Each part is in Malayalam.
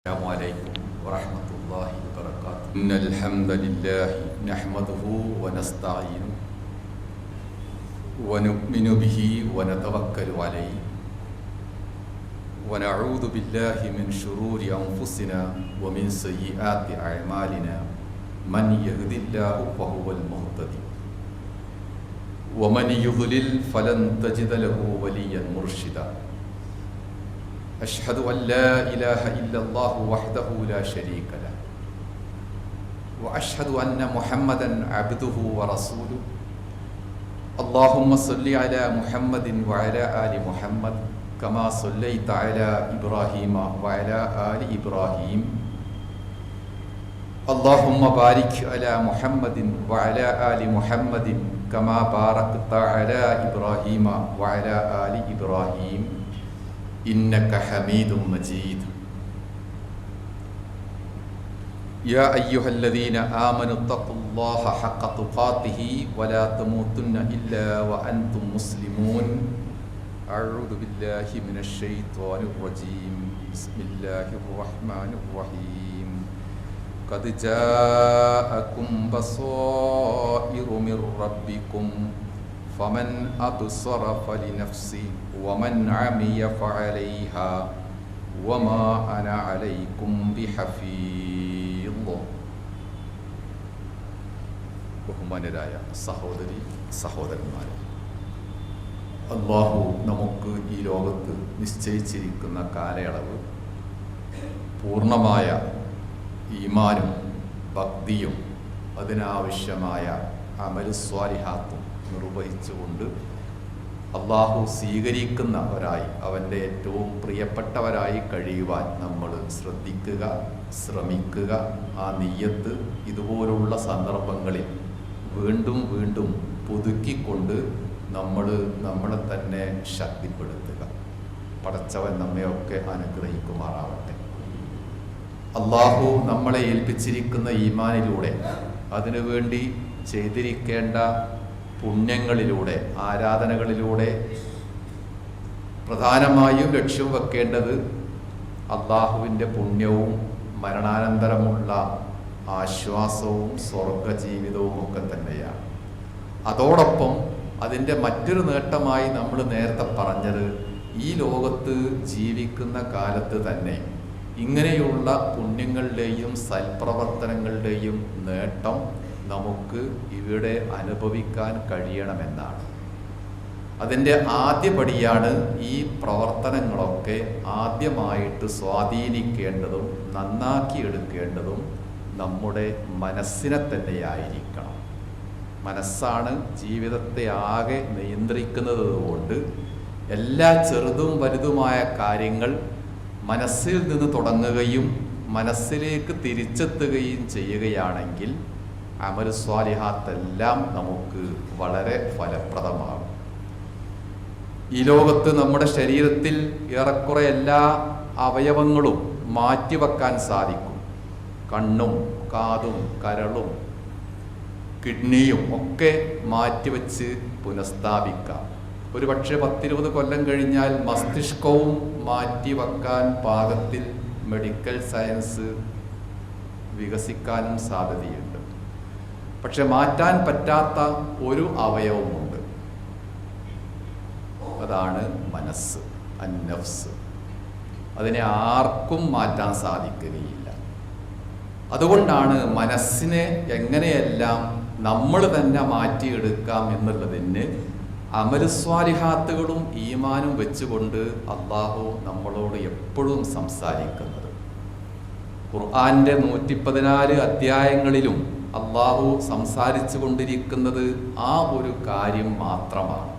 السلام عليكم ورحمة الله وبركاته. إن الحمد لله نحمده ونستعينه ونؤمن به ونتوكل عليه ونعوذ بالله من شرور أنفسنا ومن سيئات أعمالنا من يهد الله فهو المهتدي ومن يضلل فلن تجد له وليا مرشدا. أشهد أن لا إله إلا الله وحده لا شريك له وأشهد أن محمدا عبده ورسوله. اللهم صل على محمد وعلى آل محمد كما صليت على إبراهيم وعلى آل إبراهيم. اللهم بارك على محمد وعلى آل محمد كما باركت على إبراهيم وعلى آل إبراهيم إنك حميد مجيد. يا أيها الذين آمنوا اتقوا الله حق تقاته ولا تموتن إلا وأنتم مسلمون. أعوذ بالله من الشيطان الرجيم. بسم الله الرحمن الرحيم. قد جاءكم بصائر من ربكم فمن أبصر فلنفسه ومن عمي فعليها وما أنا عليكم بحفيظ. ബഹുമാന്യരായ സഹോദരി സഹോദരന്മാരെ, അല്ലാഹു നമുക്ക് ഈ ലോകത്ത് നിശ്ചയിച്ചിരിക്കുന്ന കാലയളവ് പൂർണ്ണമായ ഈമാനും ഭക്തിയും അതിനാവശ്യമായ അമലു സ്വാലിഹാത്തും നിർവഹിച്ചുകൊണ്ട് അള്ളാഹു സ്വീകരിക്കുന്നവരായി, അവൻ്റെ ഏറ്റവും പ്രിയപ്പെട്ടവരായി കഴിയുവാൻ നമ്മൾ ശ്രദ്ധിക്കുക, ശ്രമിക്കുക. ആ നിയ്യത്ത് ഇതുപോലുള്ള സന്ദർഭങ്ങളിൽ വീണ്ടും വീണ്ടും പുതുക്കിക്കൊണ്ട് നമ്മളെ തന്നെ ശക്തിപ്പെടുത്തുക. പടച്ചവൻ നമ്മയൊക്കെ അനുഗ്രഹിക്കുമാറാവട്ടെ. അള്ളാഹു നമ്മളെ ഏൽപ്പിച്ചിരിക്കുന്ന ഈമാനിലൂടെ, അതിനുവേണ്ടി ചെയ്തിരിക്കേണ്ട പുണ്യങ്ങളിലൂടെ, ആരാധനകളിലൂടെ പ്രധാനമായും ലക്ഷ്യം വെക്കേണ്ടത് അള്ളാഹുവിൻ്റെ പുണ്യവും മരണാനന്തരമുള്ള ആശ്വാസവും സ്വർഗജീവിതവും ഒക്കെ തന്നെയാണ്. അതോടൊപ്പം അതിൻ്റെ മറ്റൊരു നേട്ടമായി നമ്മൾ നേരത്തെ പറഞ്ഞത്, ഈ ലോകത്ത് ജീവിക്കുന്ന കാലത്ത് തന്നെ ഇങ്ങനെയുള്ള പുണ്യങ്ങളുടെയും സൽപ്രവർത്തനങ്ങളുടെയും നേട്ടം നമുക്ക് ഇവിടെ അനുഭവിക്കാൻ കഴിയണമെന്നാണ്. അതിൻ്റെ ആദ്യപടിയാണ് ഈ പ്രവർത്തനങ്ങളൊക്കെ ആദ്യമായിട്ട് സ്വാധീനിക്കേണ്ടതും നന്നാക്കിയെടുക്കേണ്ടതും നമ്മുടെ മനസ്സിനെ തന്നെയായിരിക്കണം. മനസ്സാണ് ജീവിതത്തെ ആകെ നിയന്ത്രിക്കുന്നത് കൊണ്ട് എല്ലാ ചെറുതും വലുതുമായ കാര്യങ്ങൾ മനസ്സിൽ നിന്ന് തുടങ്ങുകയും മനസ്സിലേക്ക് തിരിച്ചെത്തുകയും ചെയ്യുകയാണെങ്കിൽ അമൽ സ്വാലിഹാത്തെല്ലാം നമുക്ക് വളരെ ഫലപ്രദമാകും. ഈ ലോകത്ത് നമ്മുടെ ശരീരത്തിൽ ഏറെക്കുറെ എല്ലാ അവയവങ്ങളും മാറ്റിവെക്കാൻ സാധിക്കും. കണ്ണും കാതും കരളും കിഡ്നിയും ഒക്കെ മാറ്റിവെച്ച് പുനഃസ്ഥാപിക്കാം. ഒരു പക്ഷേ 10-20 കൊല്ലം കഴിഞ്ഞാൽ മസ്തിഷ്കവും മാറ്റിവെക്കാൻ പാകത്തിൽ മെഡിക്കൽ സയൻസ് വികസിക്കാനും സാധ്യതയുണ്ട്. പക്ഷെ മാറ്റാൻ പറ്റാത്ത ഒരു അവയവമുണ്ട്, അതാണ് മനസ്സ്, അന്നഫ്സ്. അതിനെ ആർക്കും മാറ്റാൻ സാധിക്കുകയില്ല. അതുകൊണ്ടാണ് മനസ്സിനെ എങ്ങനെയെല്ലാം നമ്മൾ തന്നെ മാറ്റിയെടുക്കാം എന്നുള്ളതിന് അമലുസ്വാലിഹാത്തുകളും ഈമാനും വെച്ചുകൊണ്ട് അള്ളാഹു നമ്മളോട് എപ്പോഴും സംസാരിക്കുന്നത്. ഖുർആന്റെ 114 അധ്യായങ്ങളിലും അള്ളാഹു സംസാരിച്ചു കൊണ്ടിരിക്കുന്നത് ആ ഒരു കാര്യം മാത്രമാണ്.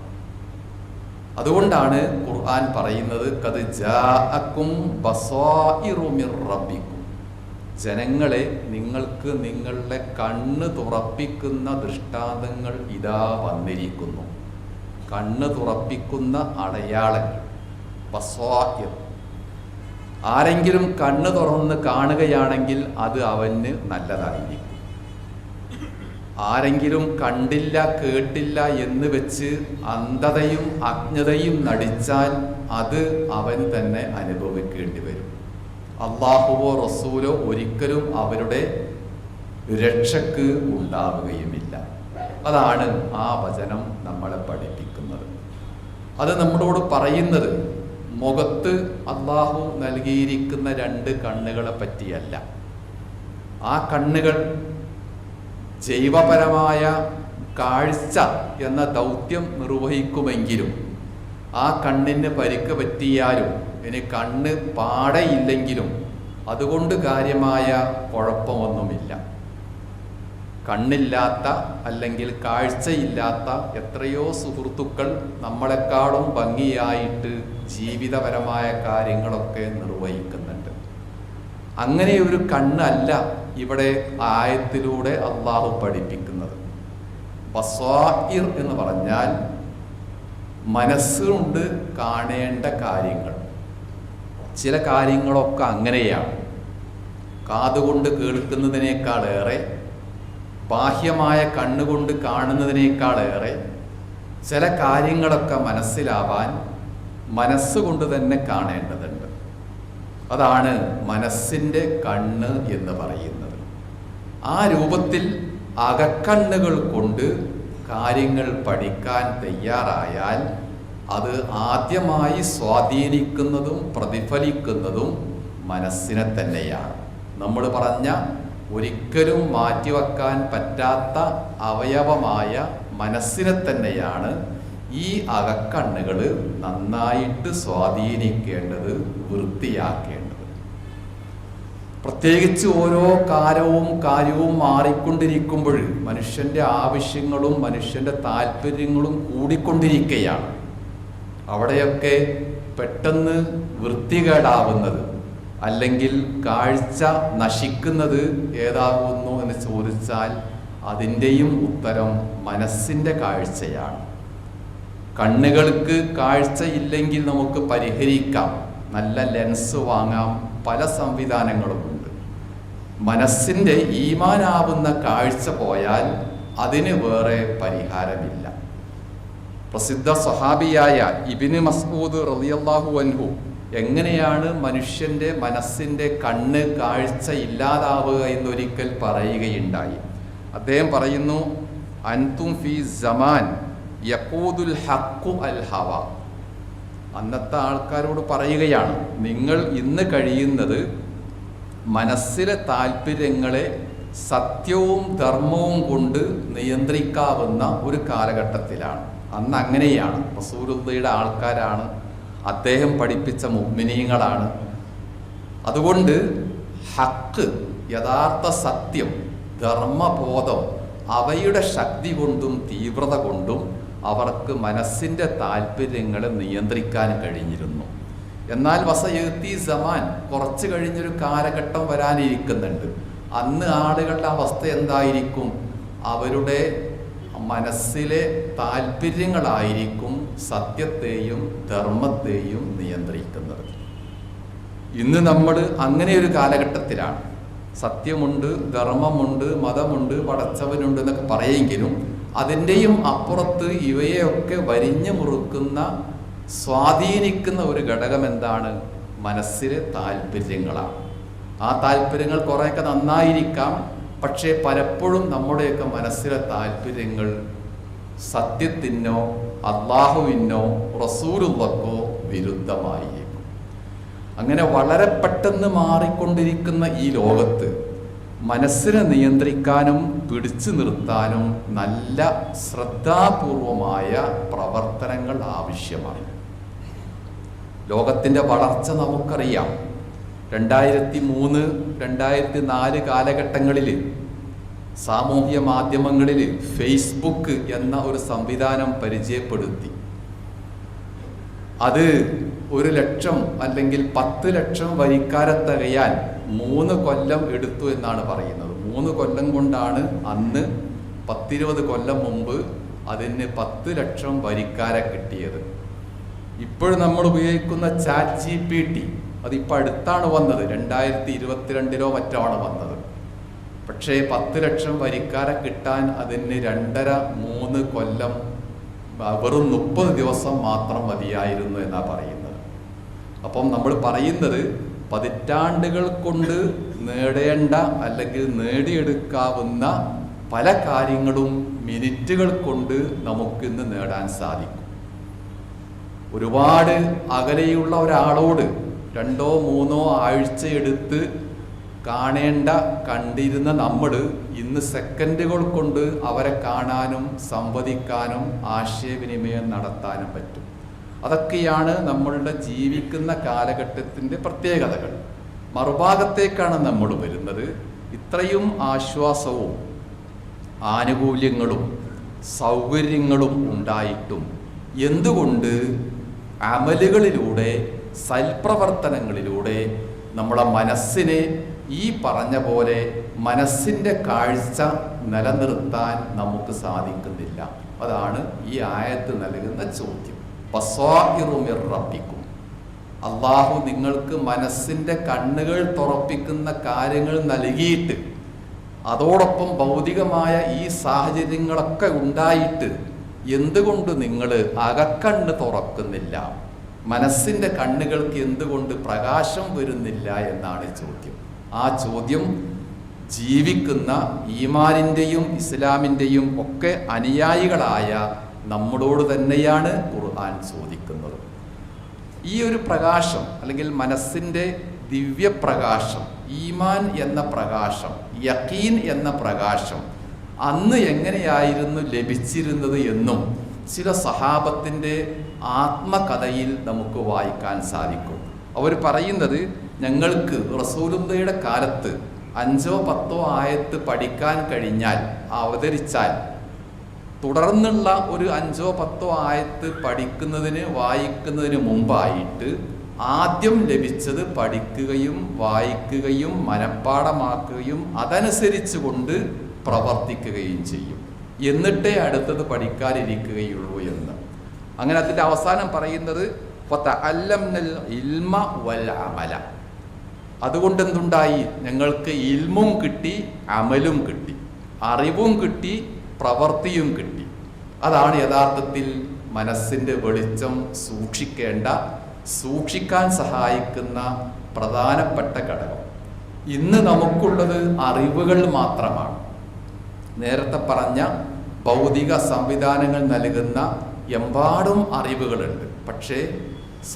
അതുകൊണ്ടാണ് ഖുർആൻ പറയുന്നത്, ഖദ് ജാഅക്കും ബസായിറു മിർ റബ്ബിക്കും. ജനങ്ങളെ, നിങ്ങൾക്ക് നിങ്ങളുടെ കണ്ണ് തുറപ്പിക്കുന്ന ദൃഷ്ടാന്തങ്ങൾ ഇതാ വന്നിരിക്കുന്നു. കണ്ണ് തുറപ്പിക്കുന്ന അടയാളങ്ങൾ, ബസായിർ. ആരെങ്കിലും കണ്ണ് തുറന്ന് കാണുകയാണെങ്കിൽ അത് അവന് നല്ലതായിരിക്കും. ആരെങ്കിലും കണ്ടില്ല കേട്ടില്ല എന്ന് വെച്ച് അന്ധതയും അജ്ഞതയും നടിച്ചാൽ അത് അവൻ തന്നെ അനുഭവിക്കേണ്ടി വരും. അള്ളാഹുവോ റസൂലോ ഒരിക്കലും അവരുടെ രക്ഷക്ക് ഉണ്ടാവുകയുമില്ല. അതാണ് ആ വചനം നമ്മളെ പഠിപ്പിക്കുന്നത്. അത് നമ്മളോട് പറയുന്നത് മുഖത്ത് അള്ളാഹു നൽകിയിരിക്കുന്ന 2 കണ്ണുകളെ പറ്റിയല്ല. ആ കണ്ണുകൾ ജൈവപരമായ കാഴ്ച എന്ന ദൗത്യം നിർവഹിക്കുമെങ്കിലും ആ കണ്ണിന് പരിക്ക് പറ്റിയാലും ഇനി കണ്ണ് പാടയില്ലെങ്കിലും അതുകൊണ്ട് കാര്യമായ കുഴപ്പമൊന്നുമില്ല. കണ്ണില്ലാത്ത അല്ലെങ്കിൽ കാഴ്ചയില്ലാത്ത എത്രയോ സുഹൃത്തുക്കൾ നമ്മളെക്കാളും ഭംഗിയായിട്ട് ജീവിതപരമായ കാര്യങ്ങളൊക്കെ നിർവഹിക്കുന്നുണ്ട്. അങ്ങനെ ഒരു കണ്ണല്ല ഇവിടെ ആയത്തിലൂടെ അള്ളാഹു പഠിപ്പിക്കുന്നത്. ബസ്വാഇർ എന്ന് പറഞ്ഞാൽ മനസ്സുകൊണ്ട് കാണേണ്ട കാര്യങ്ങൾ. ചില കാര്യങ്ങളൊക്കെ അങ്ങനെയാണ്. കാതുകൊണ്ട് കേൾക്കുന്നതിനേക്കാളേറെ, ബാഹ്യമായ കണ്ണുകൊണ്ട് കാണുന്നതിനേക്കാളേറെ ചില കാര്യങ്ങളൊക്കെ മനസ്സിലാവാൻ മനസ്സുകൊണ്ട് തന്നെ കാണേണ്ടതുണ്ട്. അതാണ് മനസ്സിൻ്റെ കണ്ണ് എന്ന് പറയുന്നത്. ആ രൂപത്തിൽ അകക്കണ്ണുകൾ കൊണ്ട് കാര്യങ്ങൾ പഠിക്കാൻ തയ്യാറായാൽ അത് ആദ്യമായി സ്വാധീനിക്കുന്നതും പ്രതിഫലിക്കുന്നതും മനസ്സിനെ തന്നെയാണ്. നമ്മൾ പറഞ്ഞ ഒരിക്കലും മാറ്റിവെക്കാൻ പറ്റാത്ത അവയവമായ മനസ്സിനെ തന്നെയാണ് ഈ അകക്കണ്ണുകൾ നന്നായിട്ട് സ്വാധീനിക്കേണ്ടത്, വൃത്തിയാക്കേണ്ടത്. പ്രത്യേകിച്ച് ഓരോ കാര്യവും മാറിക്കൊണ്ടിരിക്കുമ്പോൾ മനുഷ്യൻ്റെ ആവശ്യങ്ങളും മനുഷ്യൻ്റെ താല്പര്യങ്ങളും കൂടിക്കൊണ്ടിരിക്കുകയാണ്. അവിടെയൊക്കെ പെട്ടെന്ന് വൃത്തികേടാവുന്നത് അല്ലെങ്കിൽ കാഴ്ച നശിക്കുന്നത് ഏതാകുന്നു എന്ന് ചോദിച്ചാൽ അതിൻ്റെയും ഉത്തരം മനസ്സിൻ്റെ കാഴ്ചയാണ്. കണ്ണുകൾക്ക് കാഴ്ചയില്ലെങ്കിൽ നമുക്ക് പരിഹരിക്കാം, നല്ല ലെൻസ് വാങ്ങാം, പല സംവിധാനങ്ങളുമുണ്ട്. മനസ്സിൻ്റെ ഈമാനാവുന്ന കാഴ്ച പോയാൽ അതിന് വേറെ പരിഹാരമില്ല. പ്രസിദ്ധ സ്വഹാബിയായ ഇബ്നു മസ്ഊദ് റളിയല്ലാഹു അൻഹു എങ്ങനെയാണ് മനുഷ്യൻ്റെ മനസ്സിൻ്റെ കണ്ണ് കാഴ്ച ഇല്ലാതാവുക എന്നൊരിക്കൽ പറയുകയുണ്ടായി. അദ്ദേഹം പറയുന്നു, അൻതും ഫീ സമാൻ യഖൂദുൽ ഹഖ്ഖു അൽ ഹവ. അന്നത്തെ ആൾക്കാരോട് പറയുകയാണ്, നിങ്ങൾ ഇന്ന് കഴിയുന്നത് മനസ്സിലെ താല്പര്യങ്ങളെ സത്യവും ധർമ്മവും കൊണ്ട് നിയന്ത്രിക്കാവുന്ന ഒരു കാലഘട്ടത്തിലാണ്. അന്ന് അങ്ങനെയാണ്. റസൂലുള്ളാഹിയുടെ ആൾക്കാരാണ്, അദ്ദേഹം പഠിപ്പിച്ച മുഅ്മിനീങ്ങളാണ്. അതുകൊണ്ട് ഹക്ക്, യഥാർത്ഥ സത്യം, ധർമ്മബോധം അവയുടെ ശക്തി കൊണ്ടും തീവ്രത കൊണ്ടും അവർക്ക് മനസ്സിൻ്റെ താല്പര്യങ്ങളെ നിയന്ത്രിക്കാൻ കഴിഞ്ഞിരുന്നു. എന്നാൽ വസയത്തി സമാൻ, കുറച്ച് കഴിഞ്ഞൊരു കാലഘട്ടം വരാനിരിക്കുന്നുണ്ട്. അന്ന് ആളുകളുടെ അവസ്ഥ എന്തായിരിക്കും? അവരുടെ മനസ്സിലെ താല്പര്യങ്ങളായിരിക്കും സത്യത്തെയും ധർമ്മത്തെയും നിയന്ത്രിക്കുന്നത്. ഇന്ന് നമ്മൾ അങ്ങനെ ഒരു കാലഘട്ടത്തിലാണ്. സത്യമുണ്ട്, ധർമ്മമുണ്ട്, മതമുണ്ട്, പടച്ചവനുണ്ട് എന്നൊക്കെ പറയെങ്കിലും അതിൻ്റെയും അപ്പുറത്ത് ഇവയെയൊക്കെ വരിഞ്ഞു മുറുക്കുന്ന, സ്വാധീനിക്കുന്ന ഒരു ഘടകം എന്താണ്? മനസ്സിലെ താല്പര്യങ്ങളാണ്. ആ താല്പര്യങ്ങൾ കുറേയൊക്കെ നന്നായിരിക്കാം, പക്ഷേ പലപ്പോഴും നമ്മുടെയൊക്കെ മനസ്സിലെ താല്പര്യങ്ങൾ സത്യത്തിനോ അള്ളാഹുവിനോ റസൂലുള്ളാഹിക്കോ വിരുദ്ധമായിരിക്കും. അങ്ങനെ വളരെ പെട്ടെന്ന് മാറിക്കൊണ്ടിരിക്കുന്ന ഈ ലോകത്ത് മനസ്സിനെ നിയന്ത്രിക്കാനും പിടിച്ചു നിർത്താനും നല്ല ശ്രദ്ധാപൂർവമായ പ്രവർത്തനങ്ങൾ ആവശ്യമാണ്. ലോകത്തിൻ്റെ വളർച്ച നമുക്കറിയാം. 2003, 2004 കാലഘട്ടങ്ങളിൽ സാമൂഹ്യ മാധ്യമങ്ങളിൽ ഫേസ്ബുക്ക് എന്ന ഒരു സംവിധാനം പരിചയപ്പെടുത്തി. അത് 1 ലക്ഷം അല്ലെങ്കിൽ 10 ലക്ഷം വരിക്കാരെ തികയാൻ 3 കൊല്ലം എടുത്തു എന്നാണ് പറയുന്നത്. 3 കൊല്ലം കൊണ്ടാണ് അന്ന് 10-20 കൊല്ലം മുമ്പ് അതിന് 10 ലക്ഷം വരിക്കാരെ കിട്ടിയത്. ഇപ്പോൾ നമ്മൾ ഉപയോഗിക്കുന്ന ചാറ്റ് GPT അതിപ്പോൾ അടുത്താണ് വന്നത്, 2022 മറ്റോ ആണ് വന്നത്. പക്ഷേ 10 ലക്ഷം വരിക്കാരെ കിട്ടാൻ അതിന് 2.5-3 കൊല്ലം, വെറും 30 ദിവസം മാത്രം മതിയായിരുന്നു എന്നാണ് പറയുന്നത്. അപ്പം നമ്മൾ പറയുന്നത് പതിറ്റാണ്ടുകൾ കൊണ്ട് നേടേണ്ട അല്ലെങ്കിൽ നേടിയെടുക്കാവുന്ന പല കാര്യങ്ങളും മിനിറ്റുകൾ കൊണ്ട് നമുക്കിന്ന് നേടാൻ സാധിക്കും. ഒരുപാട് അകലെയുള്ള ഒരാളോട് 2-3 ആഴ്ചയെടുത്ത് കണ്ടിരുന്ന നമ്മൾ ഇന്ന് സെക്കൻഡുകൾ കൊണ്ട് അവരെ കാണാനും സംവദിക്കാനും ആശയവിനിമയം നടത്താനും പറ്റും. അതൊക്കെയാണ് നമ്മളുടെ ജീവിക്കുന്ന കാലഘട്ടത്തിൻ്റെ പ്രത്യേകതകൾ. മറുഭാഗത്തേക്കാണ് നമ്മൾ വരുന്നത്. ഇത്രയും ആശ്വാസവും ആനുകൂല്യങ്ങളും സൗകര്യങ്ങളും ഉണ്ടായിട്ടും എന്തുകൊണ്ട് അമലുകളിലൂടെ സൽപ്രവർത്തനങ്ങളിലൂടെ നമ്മളെ മനസ്സിനെ ഈ പറഞ്ഞ പോലെ മനസ്സിൻ്റെ കാഴ്ച നിലനിർത്താൻ നമുക്ക് സാധിക്കുന്നില്ല? അതാണ് ഈ ആയത്ത് നൽകുന്ന ചോദ്യം. ബസ്വാഇറു മിർ റബ്ബിക്കും, അള്ളാഹു നിങ്ങൾക്ക് മനസ്സിൻ്റെ കണ്ണുകൾ തുറപ്പിക്കുന്ന കാര്യങ്ങൾ നൽകിയിട്ട് അതോടൊപ്പം ഭൗതികമായ ഈ സാഹചര്യങ്ങളൊക്കെ ഉണ്ടായിട്ട് എന്തുകൊണ്ട് നിങ്ങൾ അകക്കണ്ണ് തുറക്കുന്നില്ല? മനസ്സിൻ്റെ കണ്ണുകൾക്ക് എന്തുകൊണ്ട് പ്രകാശം വരുന്നില്ല എന്നാണ് ചോദ്യം. ആ ചോദ്യം ജീവിക്കുന്ന ഈമാനിൻ്റെയും ഇസ്ലാമിൻ്റെയും ഒക്കെ അനുയായികളായ നമ്മളോട് തന്നെയാണ് ഖുർആൻ ചോദിക്കുന്നത്. ഈ ഒരു പ്രകാശം അല്ലെങ്കിൽ മനസ്സിൻ്റെ ദിവ്യപ്രകാശം, ഈമാൻ എന്ന പ്രകാശം, യഖീൻ എന്ന പ്രകാശം അന്ന് എങ്ങനെയായിരുന്നു ലഭിച്ചിരുന്നത് എന്നും ചില സഹാബത്തിൻ്റെ ആത്മകഥയിൽ നമുക്ക് വായിക്കാൻ സാധിക്കും. അവർ പറയുന്നത്, ഞങ്ങൾക്ക് റസൂലുള്ളാഹിയുടെ കാലത്ത് 5-10 ആയത്ത് പഠിക്കാൻ കഴിഞ്ഞാൽ, അവതരിച്ചാൽ തുടർന്നുള്ള ഒരു 5-10 ആയത്ത് വായിക്കുന്നതിന് മുമ്പായിട്ട് ആദ്യം ലഭിച്ചത് പഠിക്കുകയും വായിക്കുകയും മനഃപ്പാഠമാക്കുകയും അതനുസരിച്ച് കൊണ്ട് പ്രവർത്തിക്കുകയും ചെയ്യും, എന്നിട്ടേ അടുത്തത് പഠിക്കാനിരിക്കുകയുള്ളൂ എന്ന്. അങ്ങനെ അതിൻ്റെ അവസാനം പറയുന്നത് ഫതഅല്ലംനൽ ഇൽമ വൽ അമല. അതുകൊണ്ട് എന്തുണ്ടായി? ഞങ്ങൾക്ക് ഇൽമും കിട്ടി, അമലും കിട്ടി, അറിവും കിട്ടി, പ്രവൃത്തിയും കിട്ടി. അതാണ് യഥാർത്ഥത്തിൽ മനസ്സിൻ്റെ വെളിച്ചം സൂക്ഷിക്കാൻ സഹായിക്കുന്ന പ്രധാനപ്പെട്ട ഘടകം. ഇന്ന് നമുക്കുള്ളത് അറിവുകൾ മാത്രമാണ്. നേരത്തെ പറഞ്ഞ ഭൗതിക സംവിധാനങ്ങൾ നൽകുന്ന എമ്പാടും അറിവുകളുണ്ട്. പക്ഷേ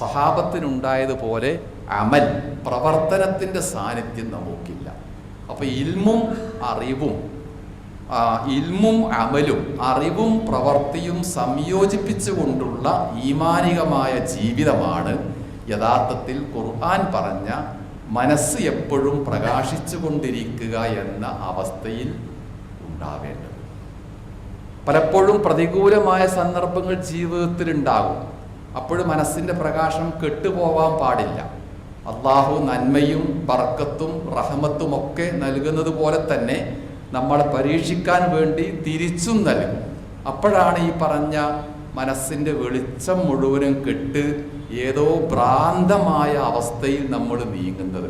സഹാബത്തിനുണ്ടായതുപോലെ അമൽ, പ്രവർത്തനത്തിൻ്റെ സാന്നിധ്യം നമുക്കില്ല. അപ്പോൾ ഇൽമും അമലും അറിവും പ്രവൃത്തിയും സംയോജിപ്പിച്ചുകൊണ്ടുള്ള ഈമാനികമായ ജീവിതമാണ് യഥാർത്ഥത്തിൽ ഖുർആൻ പറഞ്ഞ മനസ്സ് എപ്പോഴും പ്രകാശിച്ചു കൊണ്ടിരിക്കുക എന്ന അവസ്ഥയിൽ ഉണ്ടാവേണ്ടത്. പലപ്പോഴും പ്രതികൂലമായ സന്ദർഭങ്ങൾ ജീവിതത്തിൽ ഉണ്ടാകും. അപ്പോഴും മനസ്സിൻ്റെ പ്രകാശം കെട്ടുപോവാൻ പാടില്ല. അള്ളാഹു നന്മയും ബർക്കത്തും റഹ്മത്തും ഒക്കെ നൽകുന്നത് പോലെ തന്നെ നമ്മളെ പരീക്ഷിക്കാൻ വേണ്ടി തിരിച്ചും നൽകും. അപ്പോഴാണ് ഈ പറഞ്ഞ മനസ്സിൻ്റെ വെളിച്ചം മുഴുവനും കെട്ട് ഏതോ ഭ്രാന്തമായ അവസ്ഥയിൽ നമ്മൾ നീങ്ങുന്നത്.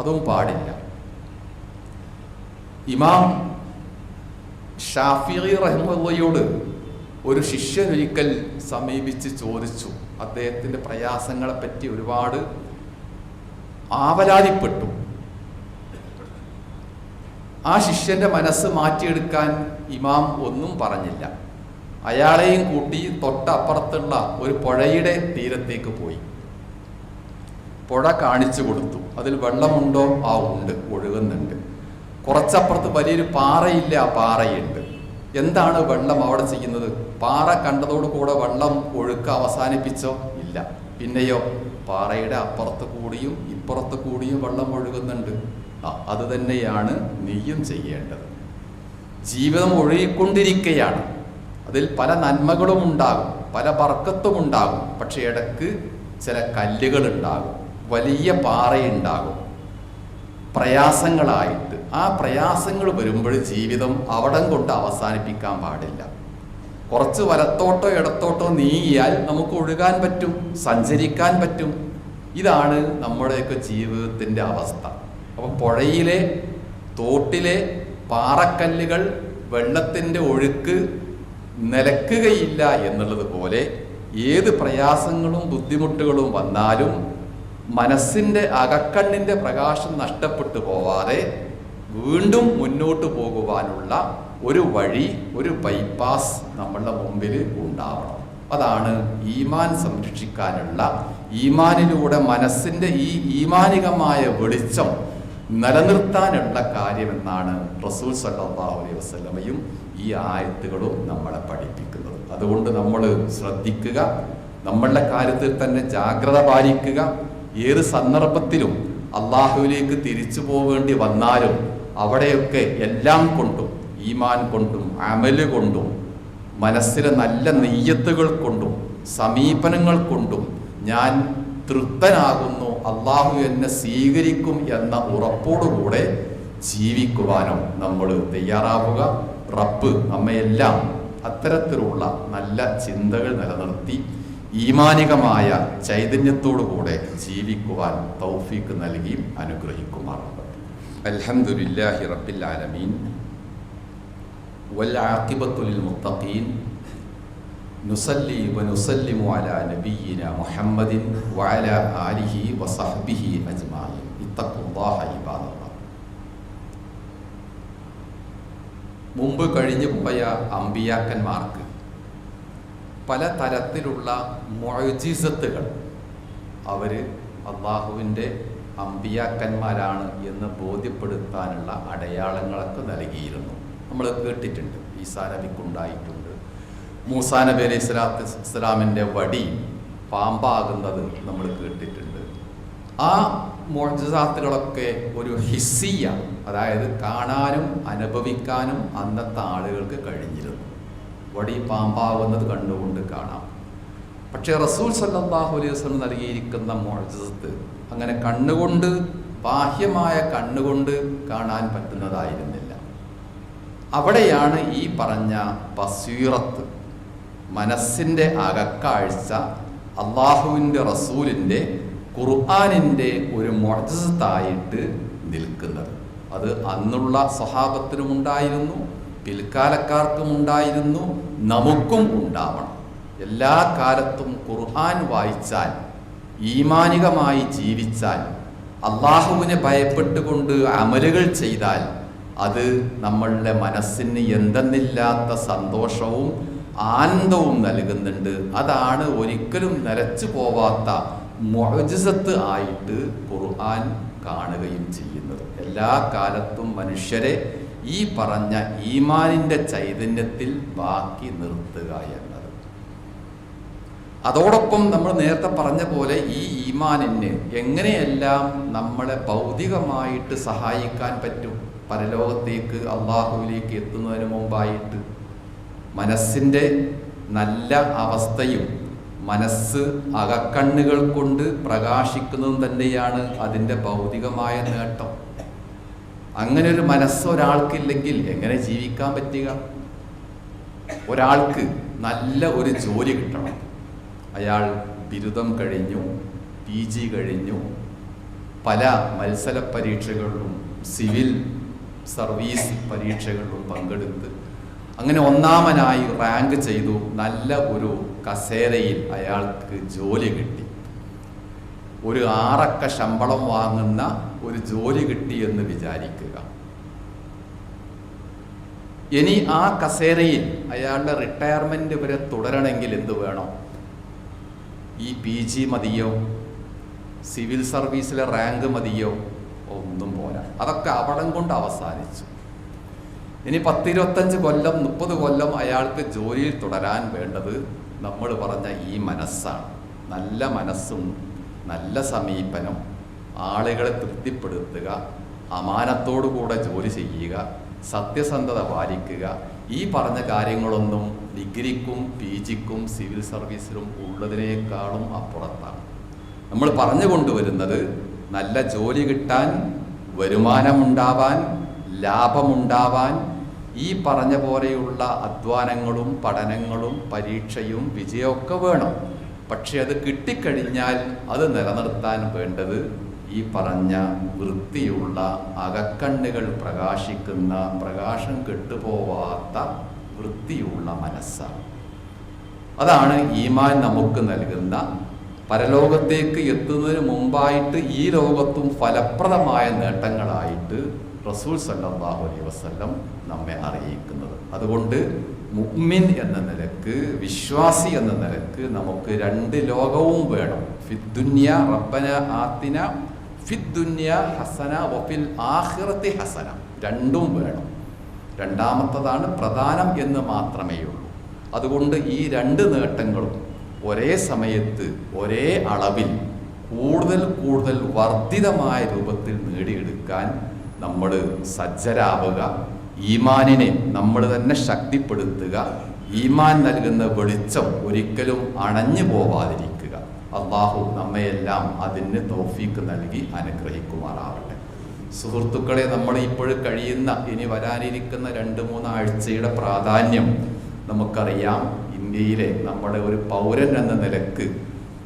അതും പാടില്ല. ഇമാം ഷാഫിഈ റഹിമഹുള്ളയോട് ഒരു ശിഷ്യൻ ഒരിക്കൽ സമീപിച്ച് ചോദിച്ചു. അദ്ദേഹത്തിൻ്റെ പ്രയാസങ്ങളെപ്പറ്റി ഒരുപാട് ആവലാതിപ്പെട്ടു. ആ ശിഷ്യൻ്റെ മനസ്സ് മാറ്റിയെടുക്കാൻ ഇമാം ഒന്നും പറഞ്ഞില്ല. അയാളെയും കൂട്ടി തൊട്ടപ്പുറത്തുള്ള ഒരു പുഴയുടെ തീരത്തേക്ക് പോയി. പുഴ കാണിച്ചു കൊടുത്തു. അതിൽ വെള്ളമുണ്ടോ? ആ ഉണ്ട്, ഒഴുകുന്നുണ്ട്. കുറച്ചപ്പുറത്ത് വലിയൊരു പാറയില്ല, പാറയുണ്ട്. എന്താണ് വെള്ളം അവിടെ ചെയ്യുന്നത്? പാറ കണ്ടതോടുകൂടെ വെള്ളം ഒഴുക്ക് അവസാനിപ്പിച്ചോ? ഇല്ല. പിന്നെയോ പാറയുടെ അപ്പുറത്ത് കൂടിയും ഇപ്പുറത്ത് കൂടിയും വെള്ളം ഒഴുകുന്നുണ്ട്. അത് തന്നെയാണ് നീയും ചെയ്യേണ്ടത്. ജീവിതം ഒഴുകിക്കൊണ്ടിരിക്കുകയാണ്. അതിൽ പല നന്മകളും ഉണ്ടാകും, പല ബർക്കത്തും ഉണ്ടാകും. പക്ഷെ ഇടയ്ക്ക് ചില കല്ലുകൾ ഉണ്ടാകും, വലിയ പാറയുണ്ടാകും, പ്രയാസങ്ങളായിട്ട്. ആ പ്രയാസങ്ങൾ വരുമ്പോൾ ജീവിതം അവിടം കൊണ്ട് അവസാനിപ്പിക്കാൻ പാടില്ല. കുറച്ച് വലത്തോട്ടോ ഇടത്തോട്ടോ നീങ്ങിയാൽ നമുക്ക് ഒഴുകാൻ പറ്റും, സഞ്ചരിക്കാൻ പറ്റും. ഇതാണ് നമ്മുടെയൊക്കെ ജീവിതത്തിൻ്റെ അവസ്ഥ. അപ്പം പുഴയിലെ തോട്ടിലെ പാറക്കല്ലുകൾ വെള്ളത്തിൻ്റെ ഒഴുക്ക് നിലക്കുകയില്ല എന്നുള്ളത് പോലെ ഏത് പ്രയാസങ്ങളും ബുദ്ധിമുട്ടുകളും വന്നാലും മനസ്സിൻ്റെ അകക്കണ്ണിൻ്റെ പ്രകാശം നഷ്ടപ്പെട്ടു പോവാതെ വീണ്ടും മുന്നോട്ട് പോകുവാനുള്ള ഒരു വഴി, ഒരു ബൈപ്പാസ് നമ്മളുടെ മുമ്പിൽ ഉണ്ടാവണം. അതാണ് ഈമാൻ സംരക്ഷിക്കാനുള്ള, ഈമാനിലൂടെ മനസ്സിൻ്റെ ഈ ഈമാനികമായ വെളിച്ചം നിലനിർത്താനുള്ള കാര്യമെന്നാണ് റസൂൽ സല്ലല്ലാഹു അലൈഹി വസല്ലമയും ഈ ആയത്തുകളും നമ്മളെ പഠിപ്പിക്കുന്നത്. അതുകൊണ്ട് നമ്മൾ ശ്രദ്ധിക്കുക, നമ്മളുടെ കാര്യത്തിൽ തന്നെ ജാഗ്രത പാലിക്കുക. ഏത് സന്ദർഭത്തിലും അള്ളാഹുവിലേക്ക് തിരിച്ചു പോവേണ്ടി വന്നാലും അവിടെയൊക്കെ എല്ലാം കൊണ്ടും, ഈമാൻ കൊണ്ടും അമല് കൊണ്ടും മനസ്സിലെ നല്ല നെയ്യത്തുകൾ കൊണ്ടും സമീപനങ്ങൾ കൊണ്ടും ഞാൻ തൃപ്തനാകുന്നു, അള്ളാഹു എന്നെ സ്വീകരിക്കും എന്ന ഉറപ്പോടുകൂടെ ജീവിക്കുവാനോ നമ്മൾ തയ്യാറാവുക. റബ്ബ് നമ്മയെല്ലാം അത്തരത്തിലുള്ള നല്ല ചിന്തകൾ നിലനിർത്തി ഈമാനികമായ ചൈതന്യത്തോടുകൂടെ ജീവിക്കുവാൻ തൗഫീഖ് നൽകി അനുഗ്രഹിക്കുമാറാകട്ടെ. അൽഹംദുലില്ലാഹി റബ്ബിൽ ആലമീൻ വൽ ആഖിബത്തു ലിൽ മുത്തഖീൻ നുസല്ലി വനുസല്ലിമു അലാ നബിയ്യിന മുഹമ്മദിൻ വഅലാ ആലിഹി വസഹ്ബിഹി അജ്മഈൻ. ഇത്തഖുല്ലാഹ ഇബാദല്ലാഹ്. മുമ്പ് കഴിഞ്ഞു പോയ അമ്പിയാക്കന്മാർക്ക് പല തരത്തിലുള്ള മുഅ്ജിസത്തുകൾ അവർ അള്ളാഹുവിൻ്റെ അമ്പിയാക്കന്മാരാണ് എന്ന് ബോധ്യപ്പെടുത്താനുള്ള അടയാളങ്ങളൊക്കെ നൽകിയിരുന്നു. നമ്മൾ കേട്ടിട്ടുണ്ട്. ഈസാ നബിക്കുണ്ടായിട്ടുണ്ട്. മൂസാ നബി അലൈഹി സ്വലാത്തു വസ്സലാമിൻ്റെ വടി പാമ്പാകുന്നത് നമ്മൾ കേട്ടിട്ടുണ്ട്. ആ മുഅ്ജിസാത്തുകളൊക്കെ ഒരു ഹിസ്സിയ, അതായത് കാണാനും അനുഭവിക്കാനും അന്നത്തെ ആളുകൾക്ക് കഴിഞ്ഞിരുന്നു. വടി പാമ്പാവുന്നത് കണ്ടുകൊണ്ട് കാണാം. പക്ഷേ റസൂൽ സല്ലല്ലാഹു അലൈഹി വസല്ലം നൽകിയിരിക്കുന്ന മുഅ്ജിസത്ത് അങ്ങനെ കണ്ണുകൊണ്ട്, ബാഹ്യമായ കണ്ണുകൊണ്ട് കാണാൻ പറ്റുന്നതായിരുന്നില്ല. അവിടെയാണ് ഈ പറഞ്ഞ ബസീറത്ത്, മനസ്സിൻ്റെ അകക്കാഴ്ച, അള്ളാഹുവിൻ്റെ റസൂലിൻ്റെ ഖുർആനിൻ്റെ ഒരു മുഅ്ജിസത്തായിട്ട് നിൽക്കുന്നത്. അത് അന്നുള്ള സ്വഹാബത്തിനും ഉണ്ടായിരുന്നു, പിൽക്കാലക്കാർക്കും ഉണ്ടായിരുന്നു, നമുക്കും ഉണ്ടാവണം. എല്ലാ കാലത്തും ഖുർആൻ വായിച്ചാൽ, ഈമാനികമായി ജീവിച്ചാൽ, അള്ളാഹുവിനെ ഭയപ്പെട്ടുകൊണ്ട് അമലുകൾ ചെയ്താൽ അത് നമ്മളുടെ മനസ്സിന് എന്തെന്നില്ലാത്ത സന്തോഷവും ആനന്ദവും നൽകുന്നുണ്ട്. അതാണ് ഒരിക്കലും നിലച്ചു പോവാത്ത മുഅ്ജിസത്ത് ആയിട്ട് ഖുർആൻ കാണുകയും ചെയ്യുന്നത്. എല്ലാ കാലത്തും മനുഷ്യരെ ഈ പറഞ്ഞ ഈമാനിൻ്റെ ചൈതന്യത്തിൽ ബാക്കി നിർത്തുക എന്നത്. അതോടൊപ്പം നമ്മൾ നേരത്തെ പറഞ്ഞ പോലെ ഈ ഈമാനിന് എങ്ങനെയെല്ലാം നമ്മളെ ഭൗതികമായിട്ട് സഹായിക്കാൻ പറ്റും, പരലോകത്തേക്ക് അള്ളാഹുവിലേക്ക് എത്തുന്നതിന് മുമ്പായിട്ട് മനസ്സിൻ്റെ നല്ല അവസ്ഥയും മനസ്സ് അകക്കണ്ണുകൾ കൊണ്ട് പ്രകാശിക്കുന്നതും തന്നെയാണ് അതിൻ്റെ ഭൗതികമായ നേട്ടം. അങ്ങനെ ഒരു മനസ്സ് ഒരാൾക്കില്ലെങ്കിൽ എങ്ങനെ ജീവിക്കാൻ പറ്റുക? ഒരാൾക്ക് നല്ല ഒരു ജോലി കിട്ടണം. അയാൾ ബിരുദം കഴിഞ്ഞു, PG കഴിഞ്ഞു, പല മത്സര പരീക്ഷകളിലും സിവിൽ സർവീസ് പരീക്ഷകളിലും പങ്കെടുത്ത് അങ്ങനെ ഒന്നാമനായി റാങ്ക് ചെയ്തു, നല്ല ഒരു കസേരയിൽ അയാൾക്ക് ജോലി കിട്ടി. ഒരു 6 അക്ക ശമ്പളം വാങ്ങുന്ന ഒരു ജോലി കിട്ടി എന്ന് വിചാരിക്കുക. ഇനി ആ കസേരയിൽ അയാളുടെ റിട്ടയർമെന്റ് വരെ തുടരണമെങ്കിൽ എന്ത് വേണം? ഈ PG മതിയോ? സിവിൽ സർവീസിലെ റാങ്ക് മതിയോ? ഒന്നും പോരാ. അതൊക്കെ അവിടം കൊണ്ട് അവസാനിച്ചു. ഇനി 10-25 കൊല്ലം 30 കൊല്ലം അയാൾക്ക് ജോലിയിൽ തുടരാൻ വേണ്ടത് നമ്മൾ പറഞ്ഞ ഈ മനസ്സാണ്. നല്ല മനസ്സും നല്ല സമീപനം, ആളുകളെ തൃപ്തിപ്പെടുത്തുക, അമാനത്തോടുകൂടെ ജോലി ചെയ്യുക, സത്യസന്ധത പാലിക്കുക. ഈ പറഞ്ഞ കാര്യങ്ങളൊന്നും ഡിഗ്രിക്കും PGക്കും സിവിൽ സർവീസിലും ഉള്ളതിനേക്കാളും അപ്പുറത്താണ്. നമ്മൾ പറഞ്ഞു കൊണ്ടുവരുന്നത് നല്ല ജോലി കിട്ടാൻ, വരുമാനമുണ്ടാവാൻ, ലാഭമുണ്ടാവാൻ ഈ പറഞ്ഞ പോലെയുള്ള അധ്വാനങ്ങളും പഠനങ്ങളും പരീക്ഷയും വിജയമൊക്കെ വേണം. പക്ഷെ അത് കിട്ടിക്കഴിഞ്ഞാൽ അത് നിലനിർത്താൻ വേണ്ടത് ഈ പറഞ്ഞ വൃത്തിയുള്ള അകക്കണ്ണുകൾ പ്രകാശിക്കുന്ന, പ്രകാശം കെട്ടുപോവാത്ത വൃത്തിയുള്ള മനസ്സാണ്. അതാണ് ഈമാൻ നമുക്ക് നൽകുന്ന പരലോകത്തേക്ക് എത്തുന്നതിന് മുമ്പായിട്ട് ഈ ലോകത്തും ഫലപ്രദമായ നേട്ടങ്ങളായിട്ട് റസൂൽ സല്ലല്ലാഹു അലൈഹി വസല്ലം നമ്മെ അറിയിക്കുന്നത്. അതുകൊണ്ട് മുഅ്മിൻ എന്ന നിലക്ക്, വിശ്വാസി എന്ന നിലക്ക് നമുക്ക് രണ്ട് ലോകവും വേണം. ഫിദ്ദുന്യ റബ്ബന ആതിന ഫിദ്ദുന്യ ഹസന വഫിൽ ആഖിറതി ഹസന, രണ്ടും വേണം. രണ്ടാമത്തതാണ് പ്രധാനം എന്ന് മാത്രമേ ഉള്ളൂ. അതുകൊണ്ട് ഈ രണ്ട് നേട്ടങ്ങളും ഒരേ സമയത്ത് ഒരേ അളവിൽ കൂടുതൽ കൂടുതൽ വർദ്ധിതമായ രൂപത്തിൽ നേടിയെടുക്കാൻ നമ്മൾ സജ്ജരാവുക. ഈമാനിനെ നമ്മൾ തന്നെ ശക്തിപ്പെടുത്തുക. ഈമാൻ നൽകുന്ന വെളിച്ചം ഒരിക്കലും അണഞ്ഞു പോവാതിരിക്കുക. അള്ളാഹു നമ്മയെല്ലാം അതിന് തൗഫീക്ക് നൽകി അനുഗ്രഹിക്കുമാറാവട്ടെ. സുഹൃത്തുക്കളെ, നമ്മൾ ഇപ്പോഴും കഴിയുന്ന ഇനി വരാനിരിക്കുന്ന 2-3 ആഴ്ചയുടെ പ്രാധാന്യം നമുക്കറിയാം. ഇന്ത്യയിലെ നമ്മുടെ ഒരു പൗരൻ എന്ന നിലക്ക്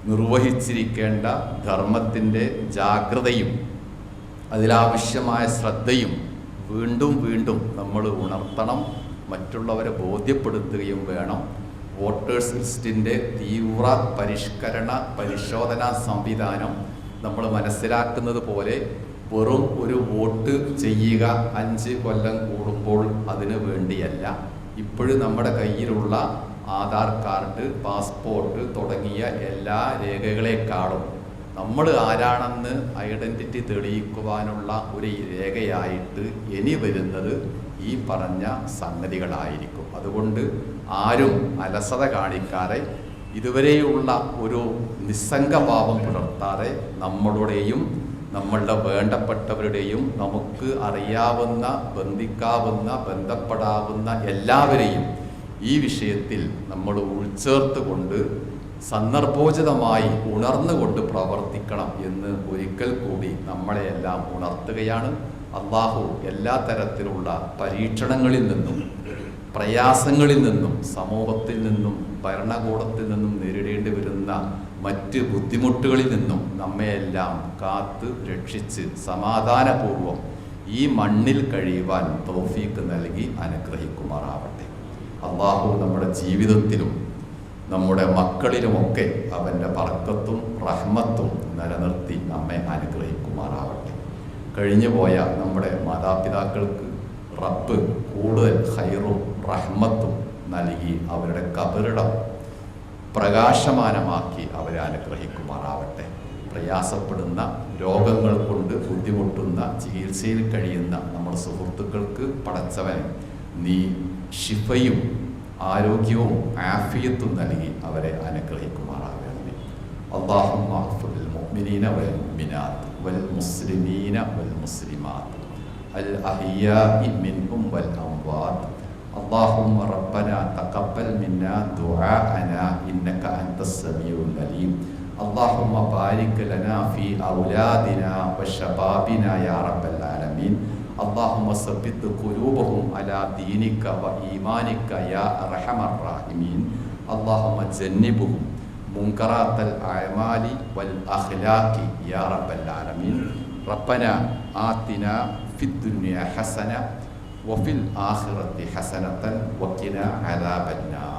നിർവഹിച്ചിരിക്കേണ്ട ധർമ്മത്തിൻ്റെ ജാഗ്രതയും അതിലാവശ്യമായ ശ്രദ്ധയും വീണ്ടും വീണ്ടും നമ്മൾ ഉണർത്തണം, മറ്റുള്ളവരെ ബോധ്യപ്പെടുത്തുകയും വേണം. വോട്ടേഴ്സ് ലിസ്റ്റിൻ്റെ തീവ്ര പരിശോധനാ സംവിധാനം നമ്മൾ മനസ്സിലാക്കുന്നത് പോലെ വെറും ഒരു വോട്ട് ചെയ്യുക 5 കൊല്ലം കൂടുമ്പോൾ അതിനു വേണ്ടിയല്ല. ഇപ്പോഴും നമ്മുടെ കയ്യിലുള്ള ആധാർ കാർഡ്, പാസ്പോർട്ട് തുടങ്ങിയ എല്ലാ രേഖകളെക്കാളും നമ്മൾ ആരാണെന്ന് ഐഡൻറ്റിറ്റി തെളിയിക്കുവാനുള്ള ഒരു രേഖയായിട്ട് ഇനി വരുന്നത് ഈ പറഞ്ഞ സംഗതികളായിരിക്കും. അതുകൊണ്ട് ആരും അലസത കാണിക്കാതെ, ഇതുവരെയുള്ള ഒരു നിസ്സംഗഭാവം പുലർത്താതെ നമ്മളുടെയും നമ്മളുടെ വേണ്ടപ്പെട്ടവരുടെയും നമുക്ക് അറിയാവുന്ന, ബന്ധിക്കാവുന്ന, ബന്ധപ്പെടാവുന്ന എല്ലാവരെയും ഈ വിഷയത്തിൽ നമ്മൾ ഉൾച്ചേർത്ത് കൊണ്ട് സന്ദർഭോചിതമായി ഉണർന്നുകൊണ്ട് പ്രവർത്തിക്കണം എന്ന് ഒരിക്കൽ കൂടി നമ്മളെയെല്ലാം ഉണർത്തുകയാണ്. അള്ളാഹു എല്ലാ തരത്തിലുള്ള പരീക്ഷണങ്ങളിൽ നിന്നും, പ്രയാസങ്ങളിൽ നിന്നും, സമൂഹത്തിൽ നിന്നും, ഭരണകൂടത്തിൽ നിന്നും നേരിടേണ്ടി വരുന്ന മറ്റ് ബുദ്ധിമുട്ടുകളിൽ നിന്നും നമ്മയെല്ലാം കാത്ത് രക്ഷിച്ച് സമാധാനപൂർവം ഈ മണ്ണിൽ കഴിയുവാൻ തൗഫീക്ക് നൽകി അനുഗ്രഹിക്കുമാറാവട്ടെ. അള്ളാഹു നമ്മുടെ ജീവിതത്തിലും നമ്മുടെ മക്കളിലുമൊക്കെ അവൻ്റെ ബർക്കത്തും റഹ്മത്തും നിലനിർത്തി നമ്മെ അനുഗ്രഹിക്കുമാറാവട്ടെ. കഴിഞ്ഞുപോയ നമ്മുടെ മാതാപിതാക്കൾക്ക് റബ്ബ് കൂടുതൽ ഖൈറും റഹ്മത്തും നൽകി അവരുടെ ഖബറിടം പ്രകാശമാനമാക്കി അവരെ അനുഗ്രഹിക്കുമാറാവട്ടെ. പ്രയാസപ്പെടുന്ന, രോഗങ്ങൾ കൊണ്ട് ബുദ്ധിമുട്ടുന്ന, ചികിത്സയിൽ കഴിയുന്ന നമ്മുടെ സുഹൃത്തുക്കൾക്ക് പടച്ചവൻ നീ ശിഫയും ആരോഗ്യവും ആഫിയത്തും നൽകി അവരെ അനുഗ്രഹിക്കുമാറാകണമേ. അല്ലാഹുമ്മ അഗ്ഫിറിൽ മുഅ്മിനീന വൽ മുഅ്മിനാത്ത് വൽ മുസ്ലിമീന വൽ മുസ്ലിമാത്ത് അൽ അഹ്യാഇ മിൻഹും വൽ അംവാത്ത്. اللهم ربنا تقبل منا دعاءنا إنك أنت السميع العليم. اللهم بارك لنا في أولادنا وشبابنا يا رب العالمين. اللهم ثبت قلوبهم على دينك وإيمانك يا أرحم الراحمين. اللهم جنبهم منكرات الأعمال والأخلاق يا رب العالمين. ربنا آتنا في الدنيا حسنة وفي الآخرة حسنة وقنا عذاب النار.